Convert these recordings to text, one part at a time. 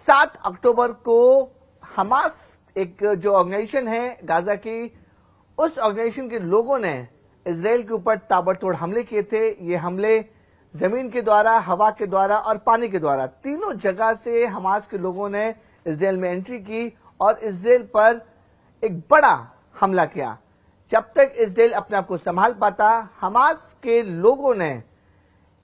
7 अक्टूबर को हमास एक जो ऑर्गेनाइजेशन है गाजा की, उस ऑर्गेनाइजेशन के लोगों ने इजराइल के ऊपर ताबड़तोड़ हमले किए थे। ये हमले जमीन के द्वारा, हवा के द्वारा और पानी के द्वारा, तीनों जगह से हमास के लोगों ने इजराइल में एंट्री की और इजराइल पर एक बड़ा हमला किया। जब तक इजराइल अपने आप को संभाल पाता, हमास के लोगों ने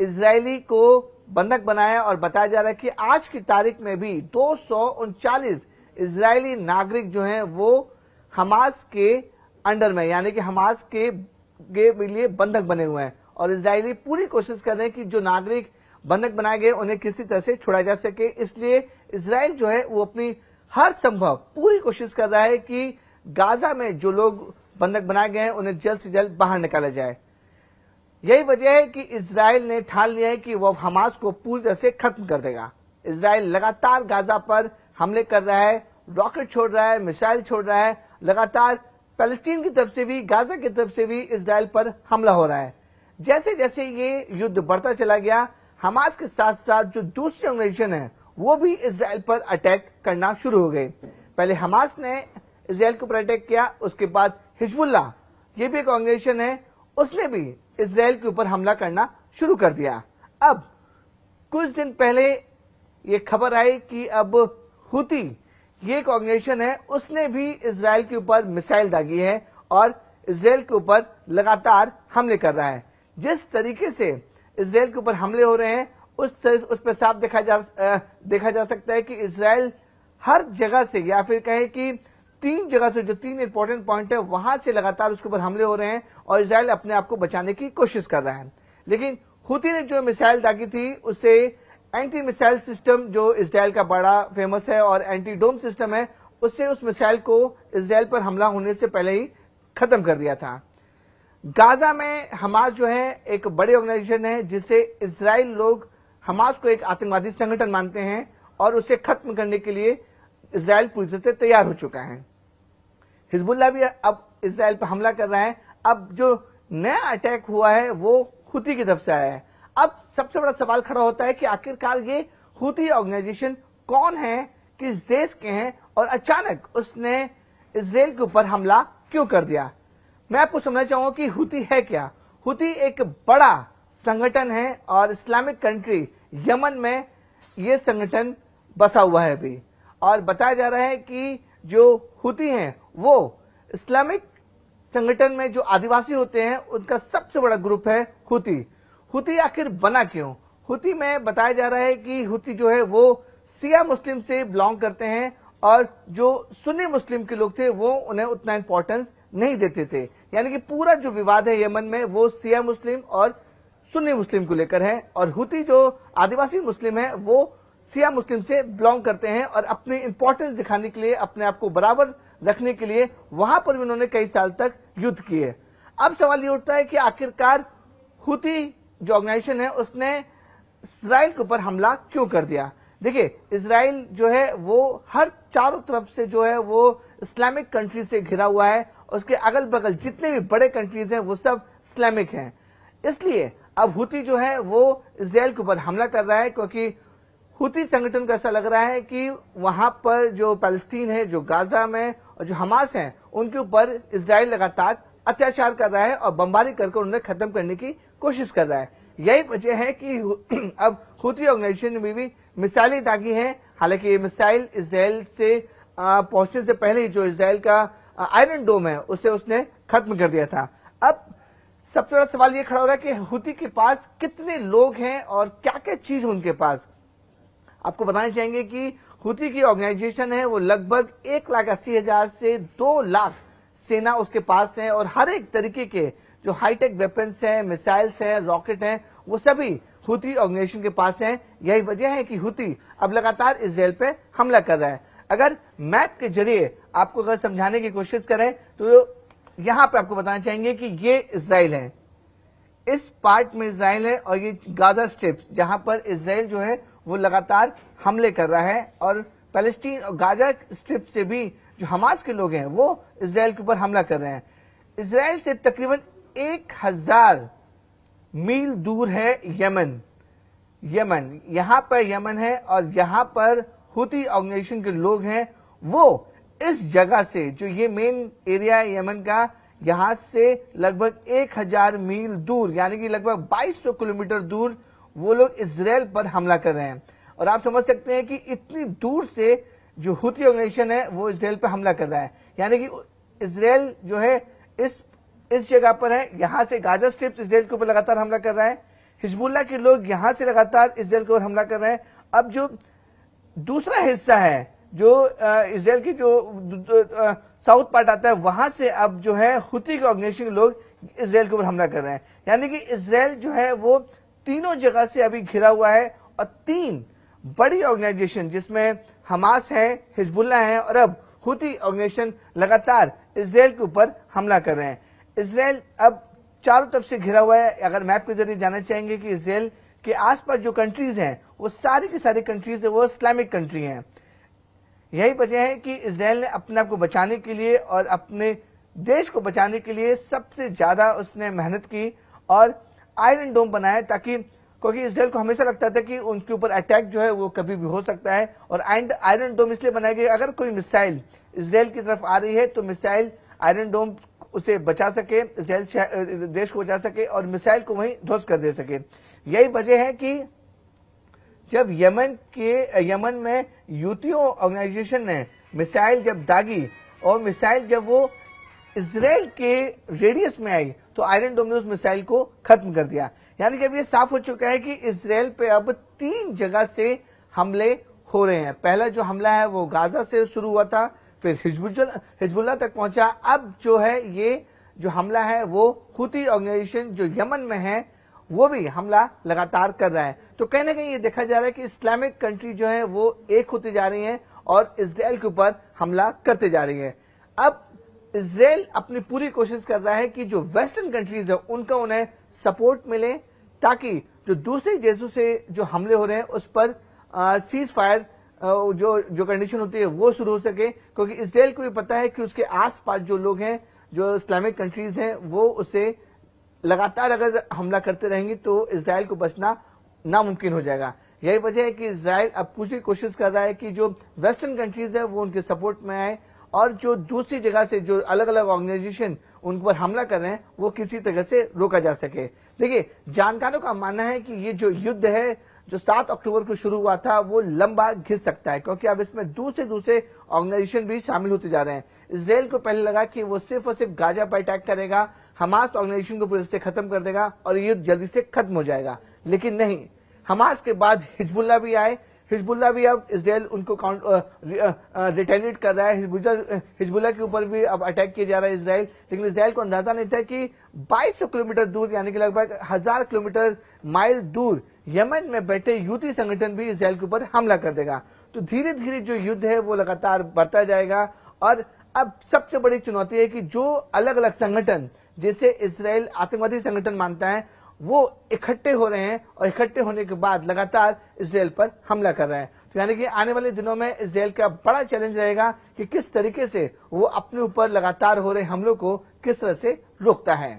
इजरायली को बंधक बनाया और बताया जा रहा है कि आज की तारीख में भी 239 इजरायली नागरिक जो हैं वो हमास के अंडर में, यानी कि हमास के लिए बंधक बने हुए हैं। और इजरायली पूरी कोशिश कर रहे हैं कि जो नागरिक बंधक बनाए गए उन्हें किसी तरह से छुड़ाया जा सके। इसलिए इजराइल जो है वो अपनी हर संभव पूरी कोशिश कर रहा है कि गाजा में जो लोग बंधक बनाए गए हैं उन्हें जल्द से जल्द बाहर निकाला जाए। यही वजह है कि इजराइल ने ठान लिया है कि वह हमास को पूरी तरह से खत्म कर देगा। इजराइल लगातार गाजा पर हमले कर रहा है, रॉकेट छोड़ रहा है, मिसाइल छोड़ रहा है, लगातार पैलेस्टीन की तरफ से भी, गाजा की तरफ से भी इजराइल पर हमला हो रहा है। जैसे जैसे ये युद्ध बढ़ता चला गया, हमास के साथ साथ जो दूसरी ऑर्गेनाइजेशन है वो भी इजराइल पर अटैक करना शुरू हो गई। पहले हमास ने इजराइल के ऊपर अटैक किया, उसके बाद हिजबुल्लाह, ये भी एक ऑर्गेनाइजेशन है, उसने भी इजराइल के ऊपर हमला करना शुरू कर दिया। अब कुछ दिन पहले ये खबर आई कि अब हुती, ये एक ऑर्गेनाइजेशन है, उसने भी इजराइल के ऊपर मिसाइल दागी है और इजराइल के ऊपर लगातार हमले कर रहा है। जिस तरीके से इजराइल के ऊपर हमले हो रहे हैं उस पर साफ देखा जा सकता है कि इजराइल हर जगह से, या फिर कहे कि 3 जगह से, जो 3 इंपॉर्टेंट पॉइंट है वहां से लगातार उसके ऊपर हमले हो रहे हैं और इजराइल अपने आप को बचाने की कोशिश कर रहा है। लेकिन हुती ने जो मिसाइल दागी थी उससे एंटी मिसाइल सिस्टम, जो इजराइल का बड़ा फेमस है और एंटी डोम सिस्टम है, उससे उस मिसाइल को इजराइल पर हमला होने से पहले ही खत्म कर दिया था। गाजा में हमास जो है एक बड़ी ऑर्गेनाइजेशन है, जिससे इजराइल लोग हमास को एक आतंकवादी संगठन मानते हैं और उसे खत्म करने के लिए इजराइल पूरी तरह से तैयार हो चुका है। हिजबुल्लाह भी अब इजराइल पर हमला कर रहा है। अब जो नया अटैक हुआ है वो हुती की तरफ से आया है। अब सबसे बड़ा सवाल खड़ा होता है कि आखिरकार ये हुती ऑर्गेनाइजेशन कौन है, किस देश के हैं और अचानक उसने इजराइल के ऊपर हमला क्यों कर दिया। मैं आपको समझना चाहूंगा कि हुती है क्या। हुती एक बड़ा संगठन है और इस्लामिक कंट्री यमन में यह संगठन बसा हुआ है अभी, और बताया जा रहा है कि जो हुती हैं वो इस्लामिक संगठन में जो आदिवासी होते हैं उनका सबसे बड़ा ग्रुप है हुती। हुती आखिर बना क्यों? हुती में बताया जा रहा है कि हुती जो है वो शिया मुस्लिम से बिलोंग करते हैं और जो सुन्नी मुस्लिम के लोग थे वो उन्हें उतना इंपॉर्टेंस नहीं देते थे। यानी कि पूरा जो विवाद है यमन में वो शिया मुस्लिम और सुन्नी मुस्लिम को लेकर है, और हुती जो आदिवासी मुस्लिम है वो शिया मुस्लिम से बिलोंग करते हैं और अपनी इंपॉर्टेंस दिखाने के लिए, अपने आप को बराबर रखने के लिए वहां पर भी उन्होंने कई साल तक युद्ध किए। अब सवाल ये उठता है कि आखिरकार हुती जो ऑर्गेनाइजेशन है उसने इजराइल के ऊपर हमला क्यों कर दिया। देखिए, इजराइल जो है वो हर चारों तरफ से जो है वो इस्लामिक कंट्री से घिरा हुआ है, उसके अगल बगल जितने भी बड़े कंट्रीज हैं वो सब इस्लामिक हैं। इसलिए अब हुती जो है वो इजराइल के ऊपर हमला कर रहा है, क्योंकि हुती संगठन को ऐसा लग रहा है कि वहां पर जो पैलेस्टीन है, जो गाजा में, और जो हमास है, उनके ऊपर इजराइल लगातार अत्याचार कर रहा है और बमबारी करके उन्हें खत्म करने की कोशिश कर रहा है। यही वजह है कि अब हुती ऑर्गेनाइजेशन में भी मिसाइलें दागी हैं। हालांकि ये मिसाइल इजराइल से पहुंचने से पहले ही जो इजराइल का आयरन डोम है उसे उसने खत्म कर दिया था। अब सबसे बड़ा सवाल ये खड़ा हो रहा है कि हुती के पास कितने लोग हैं और क्या क्या चीज उनके पास। आपको बताना चाहेंगे कि हुती की ऑर्गेनाइजेशन है वो लगभग 1,80,000 से 2 लाख सेना उसके पास है, और हर एक तरीके के जो हाईटेक वेपन्स हैं, मिसाइल्स हैं, रॉकेट हैं, वो सभी हुती ऑर्गेनाइजेशन के पास हैं। यही वजह है कि हुती अब लगातार इजराइल पे हमला कर रहा है। अगर मैप के जरिए आपको अगर समझाने की कोशिश करें तो यहां पे आपको बताना चाहेंगे कि ये इजराइल है, इस पार्ट में इजराइल है, और ये गाजा स्ट्रिप जहां पर इजराइल जो है वो लगातार हमले कर रहा है, और पैलेस्टीन और गाजा स्ट्रिप से भी जो हमास के लोग हैं वो इजराइल के ऊपर हमला कर रहे हैं। इजराइल से तकरीबन 1000 मील दूर है यमन। यहां पर यमन है और यहां पर हुती ऑर्गेनाइजेशन के लोग हैं वो इस जगह से, जो ये मेन एरिया है यमन का, यहां से लगभग 1000 मील दूर यानी कि लगभग 2200 किलोमीटर दूर वो लोग इजराइल पर हमला कर रहे हैं। और आप समझ सकते हैं कि इतनी दूर से जो हुती ऑर्गेनाइजेशन है वो इजराइल पर हमला कर रहा है, यानी कि इजराइल जो है इस जगह पर है, यहां से गाजा स्ट्रिप इजराइल के ऊपर लगातार हमला कर रहा है। हिजबुल्लाह के लोग यहां से लगातार इजराइल के ऊपर हमला कर रहे हैं। अब जो दूसरा हिस्सा है, जो इजराइल की जो साउथ पार्ट आता है, वहां से अब जो है हुती के ऑर्गेनाइजेशन के लोग इजराइल के ऊपर हमला कर रहे हैं। यानी कि इजराइल जो है वो तीनों जगह से अभी घिरा हुआ है और 3 बड़ी ऑर्गेनाइजेशन जिसमें हमास है, हिजबुल्लाह है और अब हुती ऑर्गेनाइजेशन लगातार इजराइल के ऊपर हमला कर रहे हैं। इजराइल अब चारों तरफ से घिरा हुआ है। अगर मैप के जरिए जानना चाहेंगे कि इजराइल के आसपास जो कंट्रीज हैं वो सारी की सारी कंट्रीज है वो इस्लामिक कंट्री हैं। यही वजह है कि इजराइल ने अपने आप को बचाने के लिए और अपने देश को बचाने के लिए सबसे ज्यादा उसने मेहनत की और आयरन डोम बनाया, ताकि क्योंकि इजराइल को हमेशा लगता था कि उनके ऊपर अटैक जो है वो कभी भी हो सकता है। और आयरन डोम इसलिए बनाया गया अगर कोई मिसाइल इजराइल की तरफ आ रही है तो मिसाइल आयरन डोम उसे बचा सके, इजराइल देश को बचा सके और मिसाइल को वहीं ध्वस्त कर दे सके। यही वजह है कि जब यमन में यूथियों ऑर्गेनाइजेशन ने मिसाइल जब दागी और मिसाइल जब वो इजराइल के रेडियस में आई तो आयरन डोम ने उस मिसाइल को खत्म कर दिया। यानी कि अब ये साफ हो चुका है कि इजराइल पे अब 3 जगह से हमले हो रहे हैं। पहला जो हमला है वो गाजा से शुरू हुआ था, फिर हिजबुल्लाह तक पहुंचा। अब जो है ये जो हमला है वो हुती ऑर्गेनाइजेशन जो यमन में है वो भी हमला लगातार कर रहा है। तो कहीं ना कहीं ये देखा जा रहा है कि इस्लामिक कंट्री जो है वो एक होती जा रही है और इजराइल के ऊपर हमला करते जा रही है। अब इजराइल अपनी पूरी कोशिश कर रहा है कि जो वेस्टर्न कंट्रीज है उनका उन्हें सपोर्ट मिले, ताकि जो दूसरे देशों से जो हमले हो रहे हैं उस पर सीज फायर जो कंडीशन होती है वो शुरू हो सके। क्योंकि इजराइल को भी पता है कि उसके आसपास जो लोग हैं, जो इस्लामिक कंट्रीज हैं, वो उसे लगातार अगर हमला करते रहेंगे तो इजराइल को बचना नामुमकिन हो जाएगा। यही वजह है कि इजराइल अब पूरी कोशिश कर रहा है कि जो वेस्टर्न कंट्रीज है वो उनके सपोर्ट में आए और जो दूसरी जगह से जो अलग अलग ऑर्गेनाइजेशन उन पर हमला कर रहे हैं वो किसी तरह से रोका जा सके। देखिए, जानकारों का मानना है कि ये जो युद्ध है जो 7 अक्टूबर को शुरू हुआ था वो लंबा घिस सकता है, क्योंकि अब इसमें दूसरे ऑर्गेनाइजेशन भी शामिल होते जा रहे हैं। इजराइल को पहले लगा कि वो सिर्फ और सिर्फ गाजा पर अटैक करेगा, हमास ऑर्गेनाइजेशन को पूरे से खत्म कर देगा और ये युद्ध जल्दी से खत्म हो जाएगा, लेकिन नहीं। हमास के बाद हिजबुल्लाह भी आए। हिजबुल्लाह भी अब इजराइल उनको रिटेलिएट कर रहा है। हिजबुल्लाह के ऊपर भी अब अटैक किया जा रहा है इजराइल। लेकिन इजराइल को अंदाजा नहीं था कि 2200 किलोमीटर दूर यानी कि लगभग 1000 किलोमीटर माइल दूर यमन में बैठे यूती संगठन भी इजराइल के ऊपर हमला कर देगा। तो धीरे धीरे जो युद्ध है वो लगातार बढ़ता जाएगा। और अब सबसे बड़ी चुनौती है कि जो अलग अलग संगठन जिसे इजराइल आतंकवादी संगठन मानता है वो इकट्ठे हो रहे हैं और इकट्ठे होने के बाद लगातार इजराइल पर हमला कर रहे हैं। तो यानी कि आने वाले दिनों में इजराइल का बड़ा चैलेंज रहेगा कि किस तरीके से वो अपने ऊपर लगातार हो रहे हमलों को किस तरह से रोकता है।